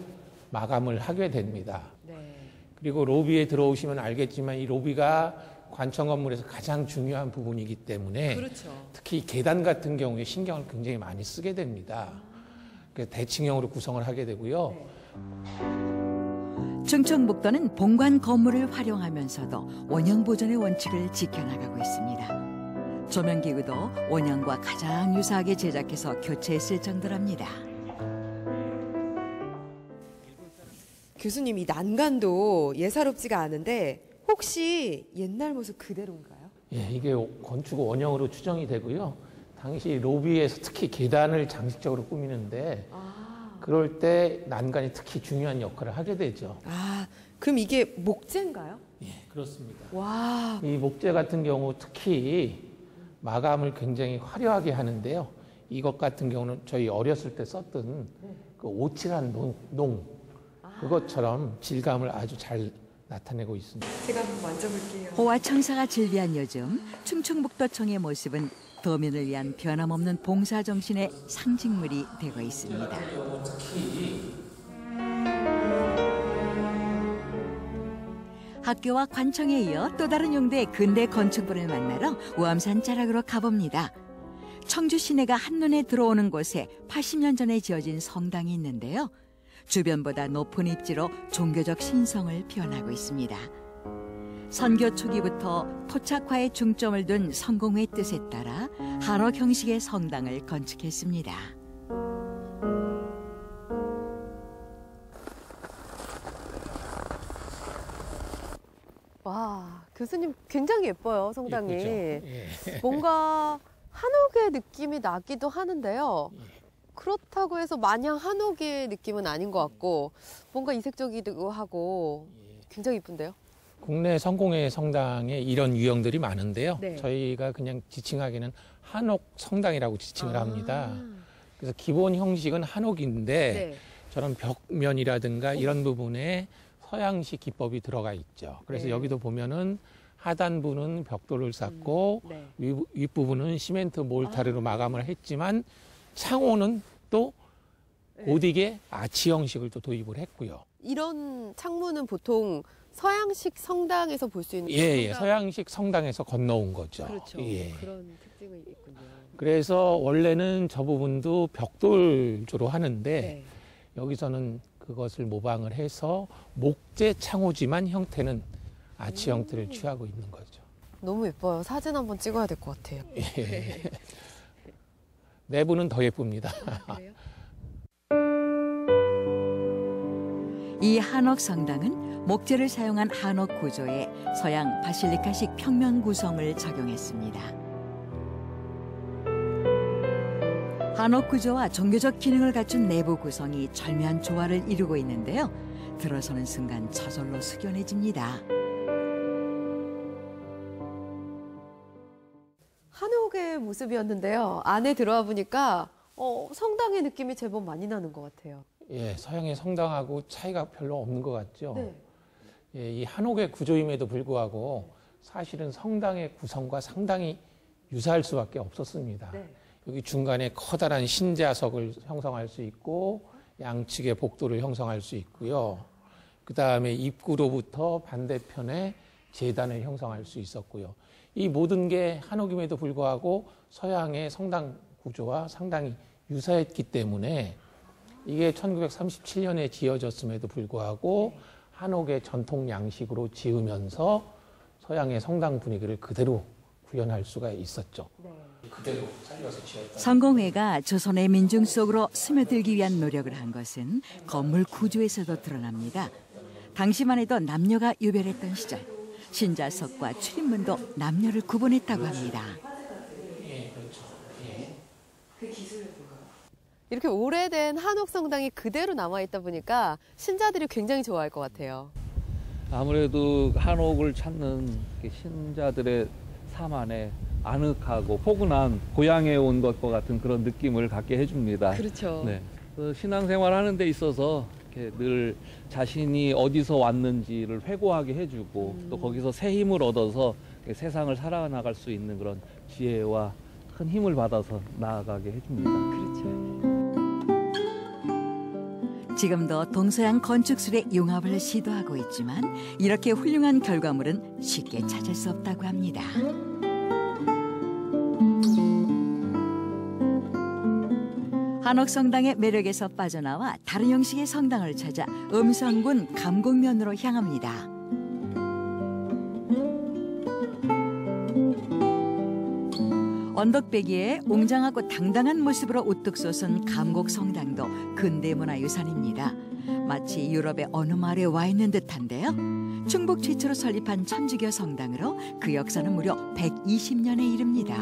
마감을 하게 됩니다. 그리고 로비에 들어오시면 알겠지만 이 로비가 관청 건물에서 가장 중요한 부분이기 때문에 특히 계단 같은 경우에 신경을 굉장히 많이 쓰게 됩니다. 그래서 대칭형으로 구성을 하게 되고요. 충청북도는 본관 건물을 활용하면서도 원형 보존의 원칙을 지켜나가고 있습니다. 조명기구도 원형과 가장 유사하게 제작해서 교체했을 정도랍니다. 교수님, 이 난간도 예사롭지가 않은데 혹시 옛날 모습 그대로인가요? 예, 이게 건축 원형으로 추정이 되고요. 당시 로비에서 특히 계단을 장식적으로 꾸미는데 그럴 때 난간이 특히 중요한 역할을 하게 되죠. 그럼 이게 목재인가요? 예, 그렇습니다. 와. 이 목재 같은 경우 특히 마감을 굉장히 화려하게 하는데요. 이것 같은 경우는 저희 어렸을 때 썼던 그 오칠한 농 그것처럼 질감을 아주 잘 나타내고 있습니다. 제가 한번 만져볼게요. 호화 청사가 즐비한 요즘 충청북도청의 모습은 도민을 위한 변함없는 봉사 정신의 상징물이 되고 있습니다. 학교와 관청에 이어 또 다른 용도의 근대 건축물을 만나러 우암산 자락으로 가봅니다. 청주 시내가 한눈에 들어오는 곳에 80년 전에 지어진 성당이 있는데요. 주변보다 높은 입지로 종교적 신성을 표현하고 있습니다. 선교 초기부터 토착화에 중점을 둔 성공회 뜻에 따라 한옥 형식의 성당을 건축했습니다. 와, 교수님 굉장히 예뻐요, 성당이. 예. 뭔가 한옥의 느낌이 나기도 하는데요. 그렇다고 해서 마냥 한옥의 느낌은 아닌 것 같고 뭔가 이색적이기도 하고 굉장히 이쁜데요. 국내 성공회 성당에 이런 유형들이 많은데요. 저희가 그냥 지칭하기는 한옥 성당이라고 지칭을 합니다. 그래서 기본 형식은 한옥인데 저런 벽면이라든가 이런 부분에 서양식 기법이 들어가 있죠. 그래서 여기도 보면은 하단부는 벽돌을 쌓고 윗부분은 시멘트 몰타르로 마감을 했지만 창호는 또 고딕의 아치 형식을 또 도입을 했고요. 이런 창문은 보통 서양식 성당에서 볼 수 있는 예, 서양식 성당에서 건너온 거죠. 그렇죠. 예. 그런 특징이 있군요. 그래서 원래는 저 부분도 벽돌조로 하는데 여기서는 그것을 모방을 해서 목재 창호지만 형태는 아치 형태를 취하고 있는 거죠. 너무 예뻐요. 사진 한번 찍어야 될 것 같아요. 예. 내부는 더 예쁩니다. 그래요? 이 한옥 성당은 목재를 사용한 한옥 구조에 서양 바실리카식 평면 구성을 적용했습니다. 한옥 구조와 종교적 기능을 갖춘 내부 구성이 절묘한 조화를 이루고 있는데요. 들어서는 순간 저절로 숙연해집니다. 한옥의 모습이었는데요. 안에 들어와 보니까 성당의 느낌이 제법 많이 나는 것 같아요. 예, 서양의 성당하고 차이가 별로 없는 것 같죠. 네. 예, 이 한옥의 구조임에도 불구하고 사실은 성당의 구성과 상당히 유사할 수밖에 없었습니다. 네. 여기 중간에 커다란 신자석을 형성할 수 있고 양측의 복도를 형성할 수 있고요. 그 다음에 입구로부터 반대편에 제단을 형성할 수 있었고요. 이 모든 게 한옥임에도 불구하고 서양의 성당 구조와 상당히 유사했기 때문에 이게 1937년에 지어졌음에도 불구하고 한옥의 전통 양식으로 지으면서 서양의 성당 분위기를 그대로 구현할 수가 있었죠. 그대로 살려서 지었다. 성공회가 조선의 민중 속으로 스며들기 위한 노력을 한 것은 건물 구조에서도 드러납니다. 당시만 해도 남녀가 유별했던 시절, 신자석과 출입문도 남녀를 구분했다고 합니다. 예, 그렇죠. 예. 이렇게 오래된 한옥 성당이 그대로 남아있다 보니까 신자들이 굉장히 좋아할 것 같아요. 아무래도 한옥을 찾는 신자들의 삶 안에 아늑하고 포근한 고향에 온 것과 같은 그런 느낌을 갖게 해줍니다. 그렇죠. 네. 신앙생활 하는 데 있어서 이렇게 늘 자신이 어디서 왔는지를 회고하게 해주고 또 거기서 새 힘을 얻어서 세상을 살아나갈 수 있는 그런 지혜와 큰 힘을 받아서 나아가게 해줍니다. 그렇죠. 지금도 동서양 건축술의 융합을 시도하고 있지만 이렇게 훌륭한 결과물은 쉽게 찾을 수 없다고 합니다. 한옥 성당의 매력에서 빠져나와 다른 형식의 성당을 찾아 음성군 감곡면으로 향합니다. 언덕배기에 웅장하고 당당한 모습으로 우뚝 솟은 감곡 성당도 근대문화유산입니다. 마치 유럽의 어느 마을에 와 있는 듯한데요. 충북 최초로 설립한 천주교 성당으로 그 역사는 무려 120년에 이릅니다.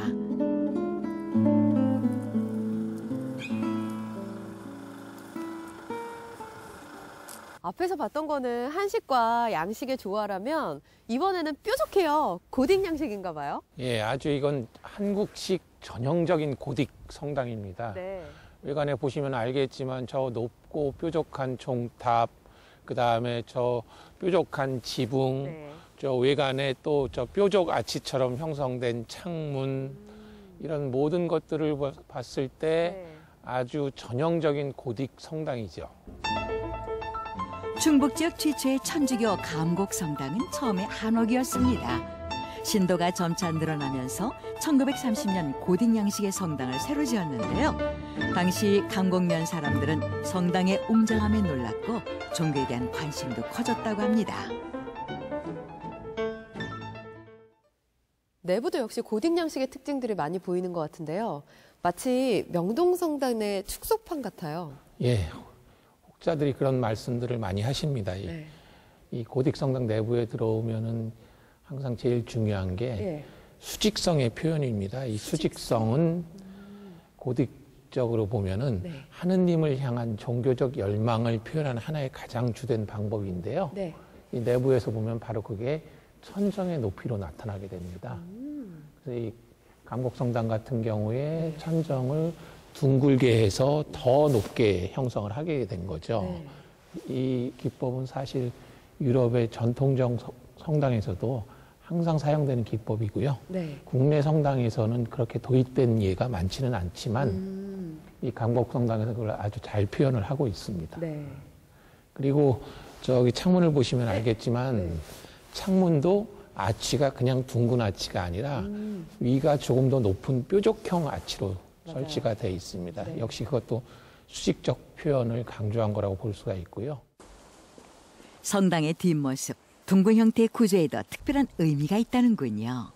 앞에서 봤던 거는 한식과 양식의 조화라면 이번에는 뾰족해요. 고딕 양식인가 봐요. 예, 아주 이건 한국식 전형적인 고딕 성당입니다. 네. 외관에 보시면 알겠지만 저 높고 뾰족한 종탑, 그 다음에 저 뾰족한 지붕, 네. 저 외관에 또 저 뾰족 아치처럼 형성된 창문, 이런 모든 것들을 봤을 때 네. 아주 전형적인 고딕 성당이죠. 충북 지역 최초의 천주교 감곡 성당은 처음에 한옥이었습니다. 신도가 점차 늘어나면서 1930년 고딕 양식의 성당을 새로 지었는데요. 당시 감곡면 사람들은 성당의 웅장함에 놀랐고 종교에 대한 관심도 커졌다고 합니다. 내부도 역시 고딕 양식의 특징들이 많이 보이는 것 같은데요. 마치 명동성당의 축소판 같아요. 예, 혹자들이 그런 말씀들을 많이 하십니다. 네. 이 고딕 성당 내부에 들어오면은 항상 제일 중요한 게 예. 수직성의 표현입니다. 이 수직성은 고딕적으로 보면은 네. 하느님을 향한 종교적 열망을 표현하는 하나의 가장 주된 방법인데요. 네. 이 내부에서 보면 바로 그게 천정의 높이로 나타나게 됩니다. 그래서 이 감곡성당 같은 경우에 천정을 둥글게 해서 더 높게 형성을 하게 된 거죠. 네. 이 기법은 사실 유럽의 전통적 성당에서도 항상 사용되는 기법이고요. 네. 국내 성당에서는 그렇게 도입된 예가 많지는 않지만 이 감곡성당에서 그걸 아주 잘 표현을 하고 있습니다. 네. 그리고 저기 창문을 보시면 알겠지만 창문도 아치가 그냥 둥근 아치가 아니라 위가 조금 더 높은 뾰족형 아치로 맞아요. 설치가 되어 있습니다. 네. 역시 그것도 수직적 표현을 강조한 거라고 볼 수가 있고요. 성당의 뒷모습, 둥근 형태의 구조에도 특별한 의미가 있다는군요.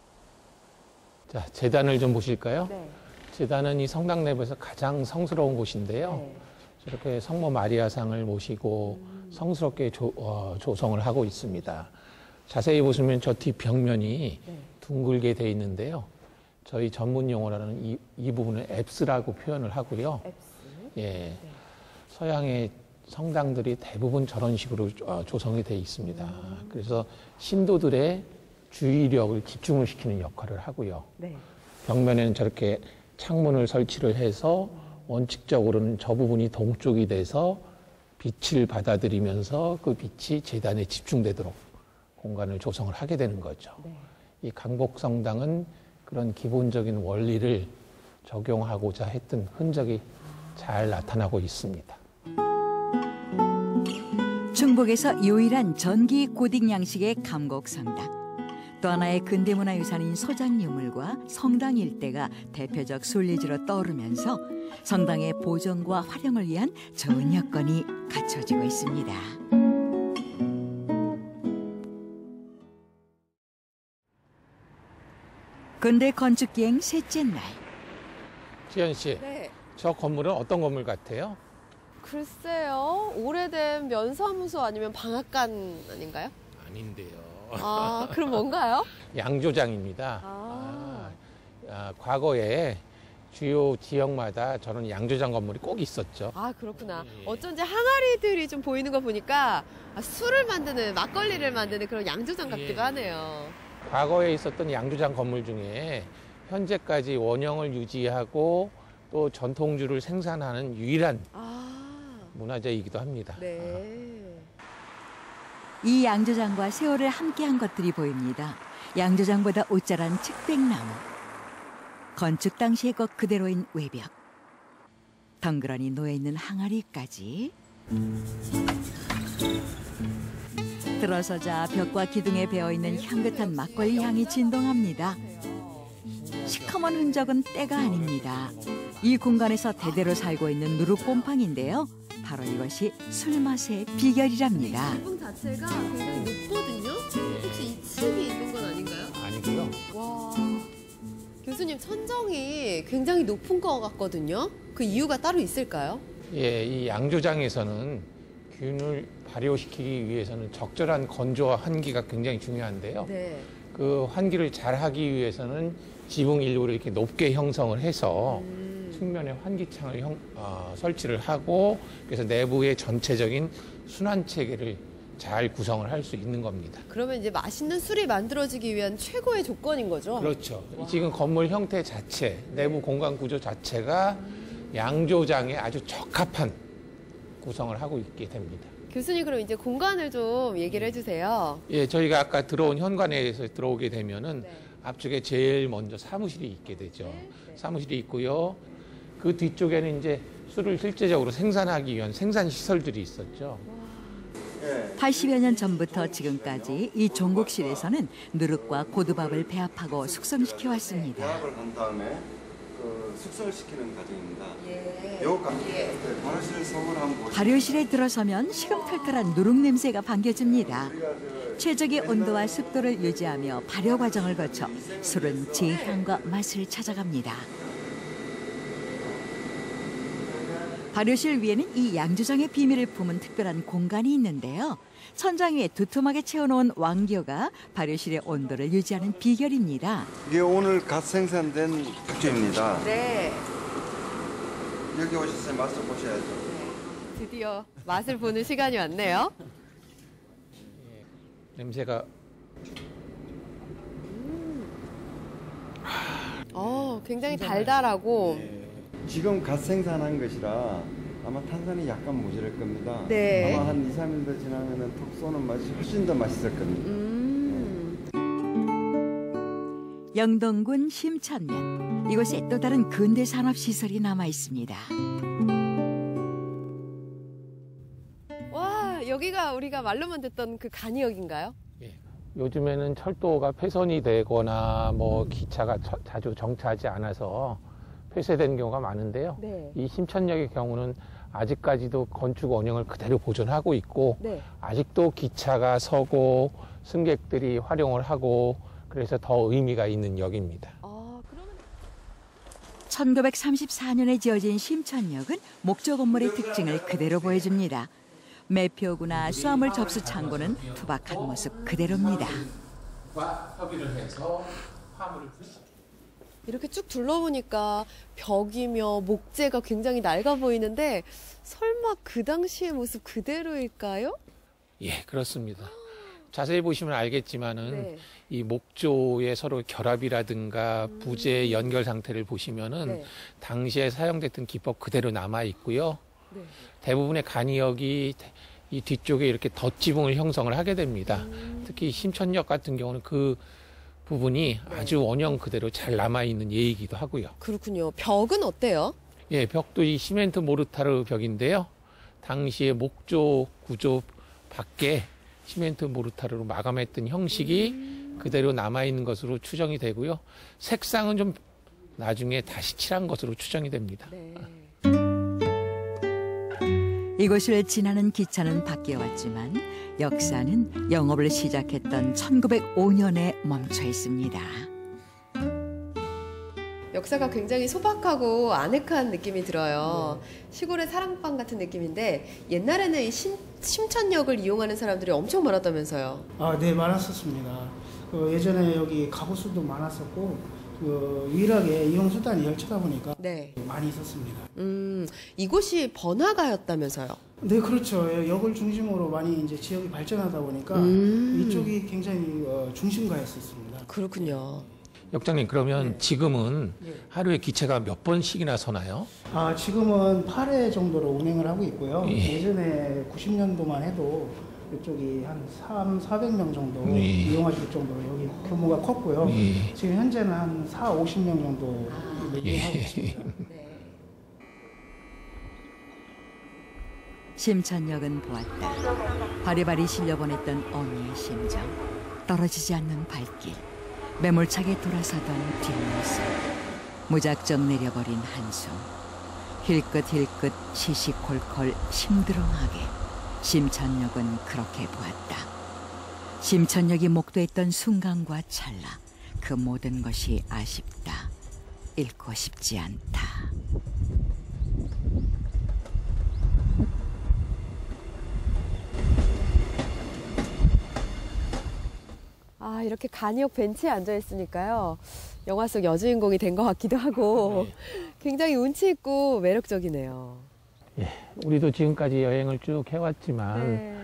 자, 재단을 좀 보실까요? 네. 재단은 이 성당 내부에서 가장 성스러운 곳인데요. 네. 저렇게 성모 마리아상을 모시고 성스럽게 조성을 하고 있습니다. 자세히 보시면 저 뒤 벽면이 네. 둥글게 돼 있는데요. 저희 전문 용어로는 이 부분을 앱스라고 표현을 하고요. 앱스. 예. 네. 서양의 성당들이 대부분 저런 식으로 조성이 돼 있습니다. 그래서 신도들의 주의력을 집중을 시키는 역할을 하고요. 네. 벽면에는 저렇게 창문을 설치를 해서 원칙적으로는 저 부분이 동쪽이 돼서 빛을 받아들이면서 그 빛이 제단에 집중되도록 공간을 조성을 하게 되는 거죠. 네. 이 강복성당은 그런 기본적인 원리를 적용하고자 했던 흔적이 잘 나타나고 있습니다. 충북에서 유일한 전기 고딕 양식의 감곡성당. 또 하나의 근대문화유산인 소장유물과 성당 일대가 대표적 순리지로 떠오르면서 성당의 보존과 활용을 위한 좋은 여건이 갖춰지고 있습니다. 근대 건축기행 셋째 날. 지연 씨, 네. 저 건물은 어떤 건물 같아요? 글쎄요. 오래된 면사무소 아니면 방앗간 아닌가요? 아닌데요. 아, 그럼 뭔가요? 양조장입니다. 과거에 주요 지역마다 저런 양조장 건물이 꼭 있었죠. 아, 그렇구나. 예. 어쩐지 항아리들이 좀 보이는 거 보니까 술을 만드는, 막걸리를 만드는 그런 양조장 같기도 예. 하네요. 과거에 있었던 양조장 건물 중에 현재까지 원형을 유지하고 또 전통주를 생산하는 유일한 문화재이기도 합니다. 네. 이 양조장과 세월을 함께한 것들이 보입니다. 양조장보다 옷자란 측백나무. 건축 당시의 것 그대로인 외벽. 덩그러니 놓여있는 항아리까지. 들어서자 벽과 기둥에 배어있는 향긋한 막걸리 향이 진동합니다. 시커먼 흔적은 때가 아닙니다. 이 공간에서 대대로 살고 있는 누룩곰팡인데요. 바로 이것이 술맛의 비결이랍니다. 지붕 자체가 굉장히 높거든요? 혹시 2층이 있는 건 아닌가요? 아니고요. 와, 교수님 천정이 굉장히 높은 것 같거든요? 그 이유가 따로 있을까요? 예, 이 양조장에서는 균을 발효시키기 위해서는 적절한 건조와 환기가 굉장히 중요한데요. 네. 그 환기를 잘 하기 위해서는 지붕 일부를 이렇게 높게 형성을 해서 측면에 환기창을 설치를 하고 그래서 내부의 전체적인 순환 체계를 잘 구성을 할 수 있는 겁니다. 그러면 이제 맛있는 술이 만들어지기 위한 최고의 조건인 거죠? 그렇죠. 지금 건물 형태 자체, 내부 공간 구조 자체가 양조장에 아주 적합한 구성을 하고 있게 됩니다. 교수님 그럼 이제 공간을 좀 얘기를 해주세요. 예, 저희가 아까 들어온 현관에서 들어오게 되면은 네. 앞쪽에 제일 먼저 사무실이 있게 되죠. 네. 사무실이 있고요. 그 뒤쪽에는 이제 술을 실제적으로 생산하기 위한 생산 시설들이 있었죠. 80여 년 전부터 지금까지 이 종국실에서는 누룩과 고두밥을 배합하고 숙성시켜 왔습니다. 배합을 한 다음에 그 숙성을 시키는 과정입니다. 예. 발효실 성을 한번 보시죠. 발효실에 들어서면 시금털털한 누룩 냄새가 반겨집니다. 최적의 온도와 습도를 유지하며 발효 과정을 거쳐 술은 제 향과 맛을 찾아갑니다. 발효실 위에는 이 양조장의 비밀을 품은 특별한 공간이 있는데요. 천장 위에 두툼하게 채워놓은 왕겨가 발효실의 온도를 유지하는 비결입니다. 이게 오늘 갓 생산된 숙주입니다. 네. 여기 오셨어요. 맛을 보셔야죠. 드디어 맛을 보는 시간이 왔네요. 냄새가 굉장히 달달하고. 지금 갓 생산한 것이라 아마 탄산이 약간 모자랄 겁니다. 네. 아마 한 2, 3일 더 지나면 톡 쏘는 맛이 훨씬 더 맛있을 겁니다. 영동군 심천면. 이곳에 또 다른 근대 산업 시설이 남아 있습니다. 와, 여기가 우리가 말로만 듣던 그 간이역인가요? 예. 요즘에는 철도가 폐선이 되거나 뭐 기차가 자주 정차하지 않아서 폐쇄된 경우가 많은데요. 네. 이 심천역의 경우는 아직까지도 건축 원형을 그대로 보존하고 있고 네. 아직도 기차가 서고 승객들이 활용을 하고 그래서 더 의미가 있는 역입니다. 1934년에 지어진 심천역은 목조 건물의 특징을 그대로 보여줍니다. 매표구나 수화물 접수 창고는 투박한 모습 그대로입니다. 협의를 해서 화물을 이렇게 쭉 둘러보니까 벽이며 목재가 굉장히 낡아 보이는데 설마 그 당시의 모습 그대로일까요? 예, 그렇습니다. 자세히 보시면 알겠지만은 네. 이 목조의 서로 결합이라든가 부재 연결 상태를 보시면은 네. 당시에 사용됐던 기법 그대로 남아 있고요. 네. 대부분의 간이역이 이 뒤쪽에 이렇게 덧지붕을 형성을 하게 됩니다. 특히 심천역 같은 경우는 그 부분이 아주 원형 그대로 잘 남아 있는 예이기도 하고요. 그렇군요. 벽은 어때요? 예, 벽도 이 시멘트 모르타르 벽인데요. 당시에 목조 구조 밖에 시멘트 모르타르로 마감했던 형식이 그대로 남아있는 것으로 추정이 되고요. 색상은 좀 나중에 다시 칠한 것으로 추정이 됩니다. 네. 이곳을 지나는 기차는 바뀌어왔지만 역사는 영업을 시작했던 1905년에 멈춰 있습니다. 역사가 굉장히 소박하고 아늑한 느낌이 들어요. 시골의 사랑방 같은 느낌인데 옛날에는 이 심천역을 이용하는 사람들이 엄청 많았다면서요. 아, 네, 많았었습니다. 예전에 여기 가구수도 많았었고 유일하게 이용 수단이 열차다 보니까 네. 많이 있었습니다. 이곳이 번화가였다면서요? 네, 그렇죠. 역을 중심으로 많이 이제 지역이 발전하다 보니까 이쪽이 굉장히 중심가였었습니다. 그렇군요. 역장님, 그러면 네. 지금은 네. 하루에 기차가 몇 번씩이나 서나요? 아, 지금은 8회 정도로 운행을 하고 있고요. 예. 예전에 90년도만 해도 이쪽이 한 400명 정도 예. 이용하실 정도로 여기 규모가 컸고요. 예. 지금 현재는 한 50명 정도 이용하고 있습니다. 심천역은 보았다. 바리바리 실려보냈던 어미의 심정, 떨어지지 않는 발길, 매몰차게 돌아서던 뒷모습, 무작정 내려버린 한숨, 힐끗힐끗 시시콜콜 심드렁하게 심천역은 그렇게 보았다. 심천역이 목도했던 순간과 찰나 그 모든 것이 아쉽다. 잃고 싶지 않다. 아, 이렇게 간이역 벤치에 앉아 있으니까요. 영화 속 여주인공이 된 것 같기도 하고 굉장히 운치 있고 매력적이네요. 예, 우리도 지금까지 여행을 쭉 해왔지만 네.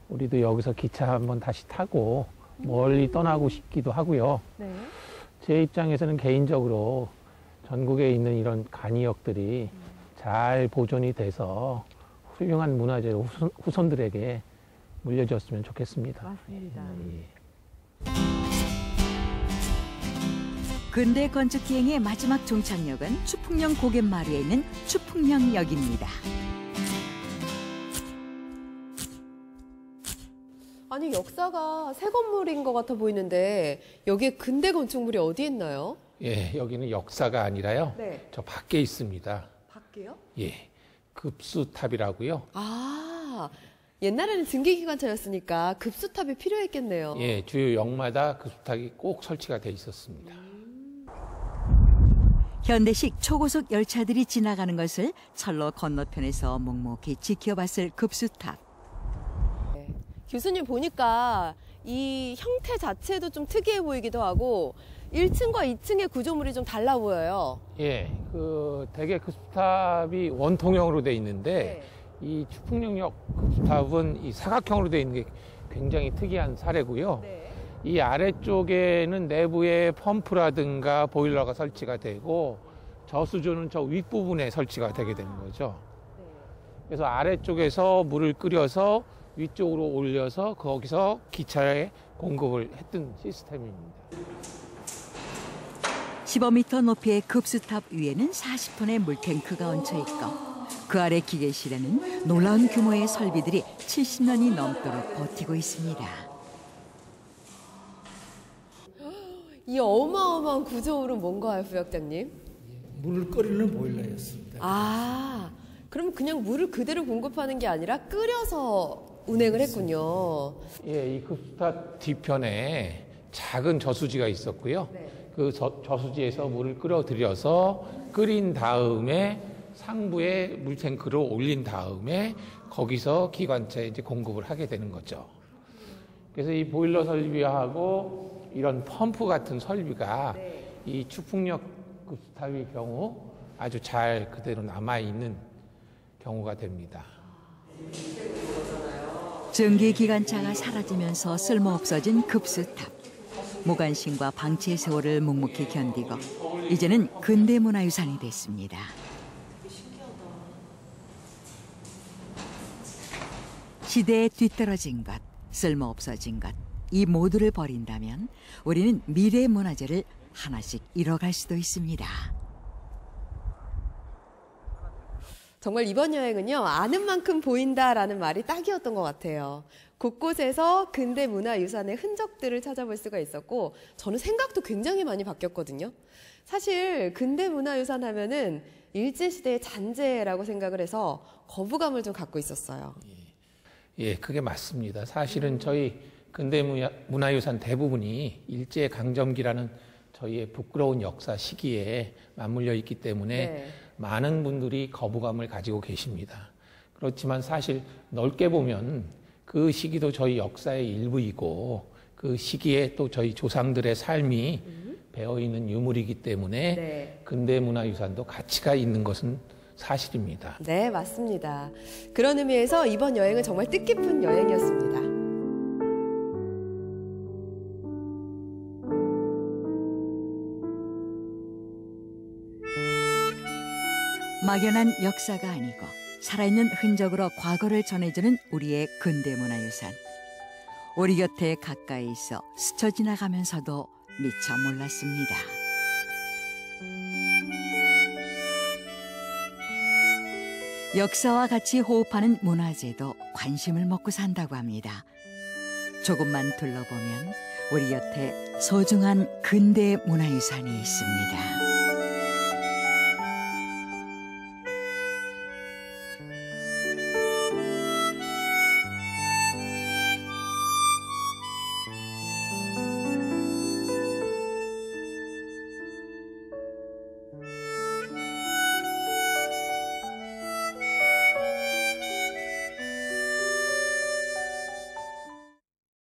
우리도 여기서 기차 한번 다시 타고 멀리 떠나고 싶기도 하고요. 네. 제 입장에서는 개인적으로 전국에 있는 이런 간이역들이 잘 보존이 돼서 훌륭한 문화재로 후손들에게 물려줬으면 좋겠습니다. 맞습니다. 예. 근대 건축 기행의 마지막 종착역은 추풍령 고갯마루에 있는 추풍령역입니다. 아니, 역사가 새 건물인 것 같아 보이는데 여기에 근대 건축물이 어디 있나요? 예, 여기는 역사가 아니라요. 네. 저 밖에 있습니다. 밖에요? 예, 급수탑이라고요. 아, 옛날에는 증기기관차였으니까 급수탑이 필요했겠네요. 예, 주요 역마다 급수탑이 꼭 설치가 돼 있었습니다. 현대식 초고속 열차들이 지나가는 것을 철로 건너편에서 묵묵히 지켜봤을 급수탑. 교수님 보니까 이 형태 자체도 좀 특이해 보이기도 하고 1층과 2층의 구조물이 좀 달라 보여요. 예, 대개 급수탑이 원통형으로 돼 있는데 이 추풍령역 급수탑은 이 사각형으로 돼 있는 게 굉장히 특이한 사례고요. 네. 이 아래쪽에는 내부에 펌프라든가 보일러가 설치가 되고 저수조는 저 윗부분에 설치가 되게 되는 거죠. 그래서 아래쪽에서 물을 끓여서 위쪽으로 올려서 거기서 기차에 공급을 했던 시스템입니다. 15m 높이의 급수탑 위에는 40톤의 물탱크가 얹혀 있고 그 아래 기계실에는 놀라운 규모의 설비들이 70년이 넘도록 버티고 있습니다. 이 어마어마한 구조물은 뭔가요, 부역장님? 물을 끓이는 보일러였습니다. 아, 그럼 그냥 물을 그대로 공급하는 게 아니라 끓여서 운행을 했군요. 예, 이 급수탑 뒤편에 작은 저수지가 있었고요. 네. 그 그 저수지에서 물을 끌어들여서 끓인 다음에 상부에 물탱크를 올린 다음에 거기서 기관차에 이제 공급을 하게 되는 거죠. 그래서 이 보일러 설비하고 이런 펌프 같은 설비가 이 추풍역 급수탑의 경우 아주 잘 그대로 남아있는 경우가 됩니다. 전기기관차가 사라지면서 쓸모없어진 급수탑. 모관심과 방치의 세월을 묵묵히 견디고 이제는 근대문화유산이 됐습니다. 시대에 뒤떨어진 것, 쓸모없어진 것, 이 모두를 버린다면 우리는 미래 문화재를 하나씩 잃어갈 수도 있습니다. 정말 이번 여행은요, 아는 만큼 보인다라는 말이 딱이었던 것 같아요. 곳곳에서 근대 문화유산의 흔적들을 찾아볼 수가 있었고, 저는 생각도 굉장히 많이 바뀌었거든요. 사실 근대 문화유산 하면은 일제시대의 잔재라고 생각을 해서 거부감을 좀 갖고 있었어요. 예, 그게 맞습니다. 사실은 저희 근대 문화유산 대부분이 일제강점기라는 저희의 부끄러운 역사 시기에 맞물려 있기 때문에 많은 분들이 거부감을 가지고 계십니다. 그렇지만 사실 넓게 보면 그 시기도 저희 역사의 일부이고 그 시기에 또 저희 조상들의 삶이 배어있는 유물이기 때문에 근대 문화유산도 가치가 있는 것은 사실입니다. 네, 맞습니다. 그런 의미에서 이번 여행은 정말 뜻깊은 여행이었습니다. 막연한 역사가 아니고 살아있는 흔적으로 과거를 전해주는 우리의 근대문화유산. 우리 곁에 가까이 있어 스쳐 지나가면서도 미처 몰랐습니다. 역사와 같이 호흡하는 문화재도 관심을 먹고 산다고 합니다. 조금만 둘러보면 우리 곁에 소중한 근대 문화유산이 있습니다.